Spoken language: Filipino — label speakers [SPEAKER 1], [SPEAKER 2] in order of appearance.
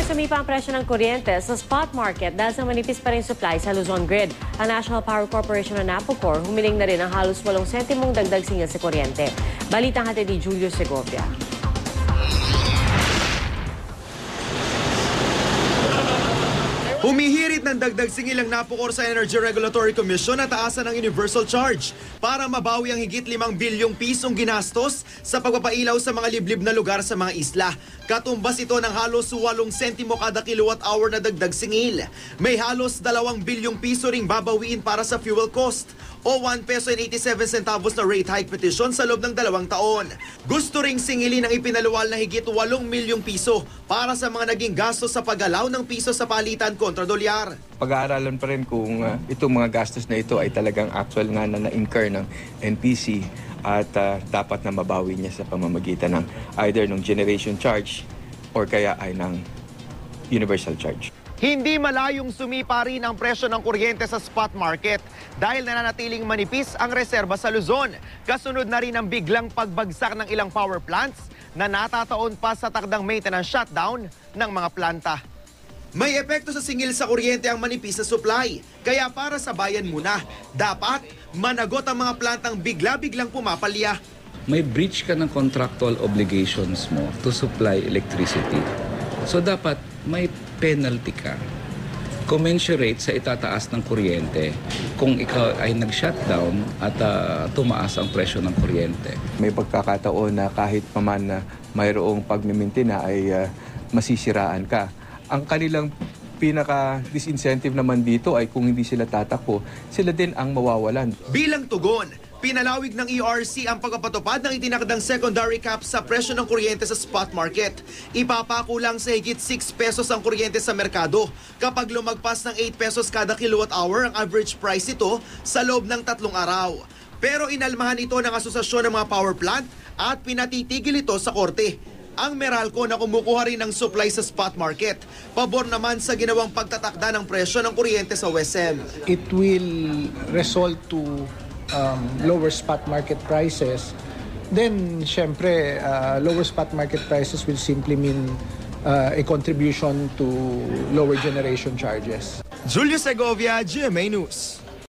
[SPEAKER 1] sumipa ang presyo ng kuryente sa spot market dahil sa manipis pa rin supply sa Luzon Grid. Ang National Power Corporation ng Napocor, humiling na rin ang halos 8 sentimong dagdag singil sa kuryente. Balitang hatid ni Julio Segovia.
[SPEAKER 2] Humihirit ng dagdag singil ang Napocor sa Energy Regulatory Commission na taasan ng universal charge para mabawi ang higit 5 bilyong pisong ginastos sa pagpapailaw sa mga liblib na lugar sa mga isla. Katumbas ito ng halos 8 sentimo kada kilowatt hour na dagdag singil. May halos 2 bilyong piso ring babawiin para sa fuel cost o 1 peso and 87 centavos na rate hike petition sa loob ng 2 taon. Gusto ring singilin ang ipinaluwal na higit 8 milyong piso para sa mga naging gastos sa paggalaw ng piso sa palitan kontra dolyar.
[SPEAKER 3] Pag-aaralan pa rin kung itong mga gastos na ito ay talagang actual nga na na-incur ng NPC at dapat na mabawi niya sa pamamagitan ng either ng generation charge or kaya ay ng universal charge.
[SPEAKER 2] Hindi malayong sumipa rin ang presyo ng kuryente sa spot market dahil nananatiling manipis ang reserba sa Luzon. Kasunod na rin ang biglang pagbagsak ng ilang power plants na natataon pa sa takdang maintenance shutdown ng mga planta. May epekto sa singil sa kuryente ang manipis na supply. Kaya para sa bayan muna, dapat managot ang mga plantang bigla-biglang pumapalya.
[SPEAKER 4] May breach ka ng contractual obligations mo to supply electricity. So dapat may penalty ka. Commensurate sa itataas ng kuryente kung ikaw ay nag-shutdown at tumaas ang presyo ng kuryente.
[SPEAKER 3] May pagkakataon na kahit paman na mayroong pagmimintina ay masisiraan ka. Ang kanilang pinaka-disincentive naman dito ay kung hindi sila tatakbo, sila din ang mawawalan.
[SPEAKER 2] Bilang tugon, pinalawig ng ERC ang pagpapatupad ng itinakdang secondary cap sa presyo ng kuryente sa spot market. Ipapako lang sa higit 6 pesos ang kuryente sa merkado kapag lumagpas ng 8 pesos kada kilowatt hour ang average price ito sa loob ng 3 araw. Pero inalmahan ito ng asosasyon ng mga power plant at pinatitigil ito sa korte. Ang Meralco na kumukuha rin ng supply sa spot market. Pabor naman sa ginawang pagtatakda ng presyo ng kuryente sa WESM.
[SPEAKER 5] It will result to lower spot market prices. Then, syempre, lower spot market prices will simply mean a contribution to lower generation charges.
[SPEAKER 2] Julio Segovia, GMA News.